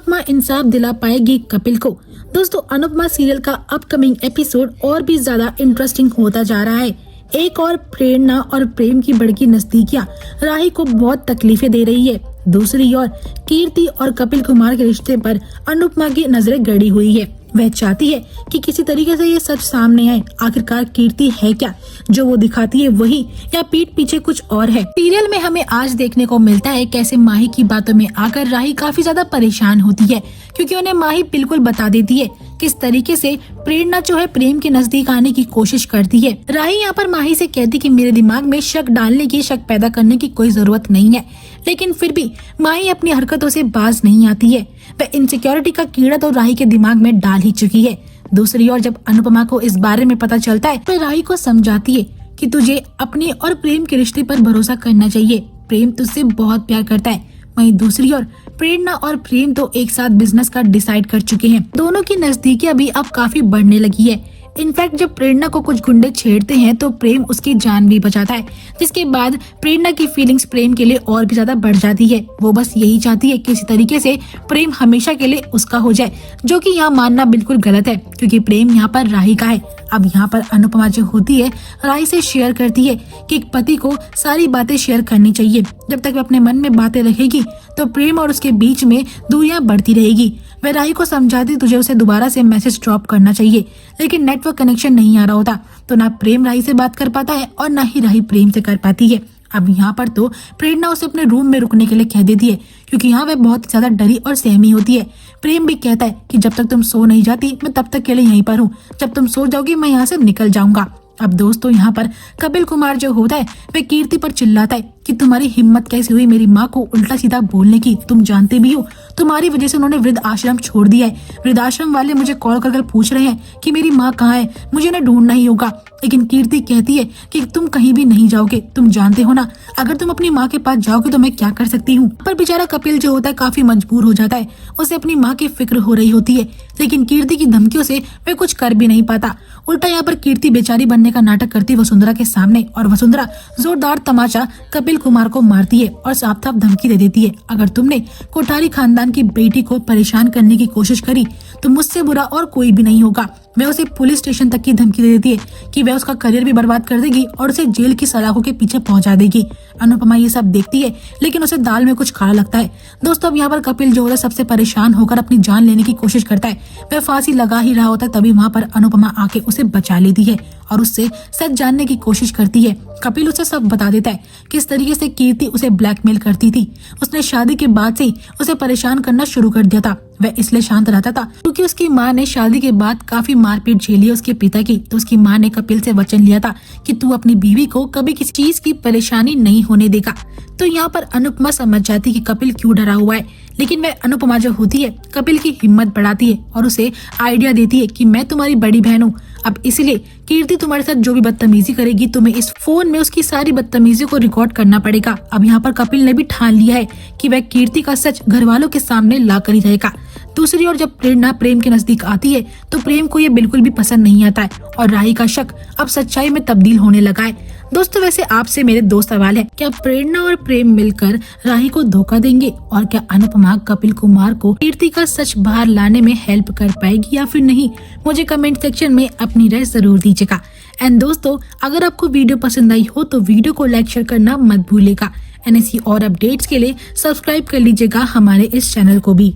अनुपमा इंसाफ दिला पाएगी कपिल को। दोस्तों, अनुपमा सीरियल का अपकमिंग एपिसोड और भी ज्यादा इंटरेस्टिंग होता जा रहा है। एक और प्रेरणा और प्रेम की बढ़ती नजदीकियां राही को बहुत तकलीफें दे रही है। दूसरी ओर कीर्ति और कपिल कुमार के रिश्ते पर अनुपमा की नजरें गड़ी हुई है। वह चाहती है कि किसी तरीके से ये सच सामने आए। आखिरकार कीर्ति है क्या, जो वो दिखाती है वही, या पीठ पीछे कुछ और है। सीरियल में हमें आज देखने को मिलता है कैसे माही की बातों में आकर राही काफी ज्यादा परेशान होती है, क्योंकि उन्हें माही बिल्कुल बता देती है किस तरीके से प्रेरणा जो है प्रेम के नजदीक आने की कोशिश करती है। राही यहाँ पर माही से कहती कि मेरे दिमाग में शक डालने की, शक पैदा करने की कोई जरूरत नहीं है, लेकिन फिर भी माही अपनी हरकतों से बाज नहीं आती है। वह इनसिक्योरिटी का कीड़ा तो राही के दिमाग में डाल ही चुकी है। दूसरी ओर जब अनुपमा को इस बारे में पता चलता है तो राही को समझाती है कि तुझे अपने और प्रेम के रिश्ते पर भरोसा करना चाहिए। प्रेम तुझसे बहुत प्यार करता है। वहीं दूसरी ओर प्रेरणा और प्रेम तो एक साथ बिजनेस का डिसाइड कर चुके हैं। दोनों की नजदीकियां भी अब काफी बढ़ने लगी है। इनफैक्ट जब प्रेरणा को कुछ गुंडे छेड़ते हैं तो प्रेम उसकी जान भी बचाता है, जिसके बाद प्रेरणा की फीलिंग्स प्रेम के लिए और भी ज्यादा बढ़ जाती है। वो बस यही चाहती है किसी तरीके से प्रेम हमेशा के लिए उसका हो जाए, जो कि यहाँ मानना बिल्कुल गलत है, क्योंकि प्रेम यहाँ पर राही का है। अब यहाँ पर अनुपमा जो होती है राही से शेयर करती है कि एक पति को सारी बातें शेयर करनी चाहिए। जब तक वह अपने मन में बातें रखेगी तो प्रेम और उसके बीच में दूरियां बढ़ती रहेगी। वह राही को समझाती तुझे उसे दोबारा से मैसेज ड्रॉप करना चाहिए, लेकिन नेटवर्क कनेक्शन नहीं आ रहा होता, तो ना प्रेम राही से बात कर पाता है और ना ही राही प्रेम से कर पाती है। अब यहाँ पर तो प्रेरणा उसे अपने रूम में रुकने के लिए कह देती है, क्योंकि यहाँ वह बहुत ज्यादा डरी और सहमी होती है। प्रेम भी कहता है कि जब तक तुम सो नहीं जाती मैं तब तक के लिए यहीं पर हूँ, जब तुम सो जाओगी मैं यहाँ से निकल जाऊंगा। अब दोस्तों, यहाँ पर कपिल कुमार जो होता है वह कीर्ति पर चिल्लाता है कि तुम्हारी हिम्मत कैसे हुई मेरी माँ को उल्टा सीधा बोलने की। तुम जानते भी हो तुम्हारी वजह से उन्होंने वृद्ध आश्रम छोड़ दिया है। वृद्ध आश्रम वाले मुझे कॉल कर पूछ रहे हैं कि मेरी माँ कहाँ है, मुझे उन्हें ढूंढना ही होगा। लेकिन कीर्ति कहती है कि तुम कहीं भी नहीं जाओगे, तुम जानते हो ना अगर तुम अपनी माँ के पास जाओगे तो मैं क्या कर सकती हूँ। पर बेचारा कपिल जो होता है काफी मजबूर हो जाता है, उसे अपनी माँ की फिक्र हो रही होती है, लेकिन कीर्ति की धमकियों से वह कुछ कर भी नहीं पाता। उल्टा यहाँ पर कीर्ति बेचारी बनने का नाटक करती है वसुंधरा के सामने, और वसुंधरा जोरदार तमाचा कपिल कुमार को मारती है और साफ साफ धमकी दे देती है, अगर तुमने कोठारी खानदान की बेटी को परेशान करने की कोशिश करी तो मुझसे बुरा और कोई भी नहीं होगा। वह उसे पुलिस स्टेशन तक की धमकी दे देती है कि वह उसका करियर भी बर्बाद कर देगी और उसे जेल की सलाखों के पीछे पहुंचा देगी। अनुपमा ये सब देखती है, लेकिन उसे दाल में कुछ खारा लगता है। दोस्तों, अब यहाँ पर कपिल जो है सबसे परेशान होकर अपनी जान लेने की कोशिश करता है। वह फांसी लगा ही रहा होता है, तभी वहाँ पर अनुपमा आके उसे बचा लेती है और उससे सच जानने की कोशिश करती है। कपिल उसे सब बता देता है किस तरीके से कीर्ति उसे ब्लैकमेल करती थी। उसने शादी के बाद से उसे परेशान करना शुरू कर दिया था। वह इसलिए शांत रहता था क्योंकि उसकी माँ ने शादी के बाद काफी मारपीट झेली उसके पिता की, तो उसकी माँ ने कपिल से वचन लिया था कि तू अपनी बीवी को कभी किसी चीज की परेशानी नहीं होने देगा। तो यहाँ पर अनुपमा समझ जाती कि कपिल क्यों डरा हुआ है, लेकिन वह अनुपमा जो होती है कपिल की हिम्मत बढ़ाती है और उसे आइडिया देती है कि मैं तुम्हारी बड़ी बहन हूँ, अब इसलिए कीर्ति तुम्हारे साथ जो भी बदतमीजी करेगी तुम्हें इस फोन में उसकी सारी बदतमीजी को रिकॉर्ड करना पड़ेगा। अब यहाँ पर कपिल ने भी ठान लिया है कि वह कीर्ति का सच घर वालों के सामने ला कर ही रहेगा। दूसरी ओर जब प्रेरणा प्रेम के नजदीक आती है तो प्रेम को ये बिल्कुल भी पसंद नहीं आता है और राही का शक अब सच्चाई में तब्दील होने लगा है। दोस्तों, वैसे आपसे मेरे दो सवाल है, क्या प्रेरणा और प्रेम मिलकर राही को धोखा देंगे, और क्या अनुपमा कपिल कुमार को कीर्ति का सच बाहर लाने में हेल्प कर पाएगी या फिर नहीं? मुझे कमेंट सेक्शन में अपनी राय जरूर दीजिएगा। एंड दोस्तों, अगर आपको वीडियो पसंद आई हो तो वीडियो को लाइक शेयर करना मत भूलिएगा। ऐसी और अपडेट्स के लिए सब्सक्राइब कर लीजिएगा हमारे इस चैनल को भी।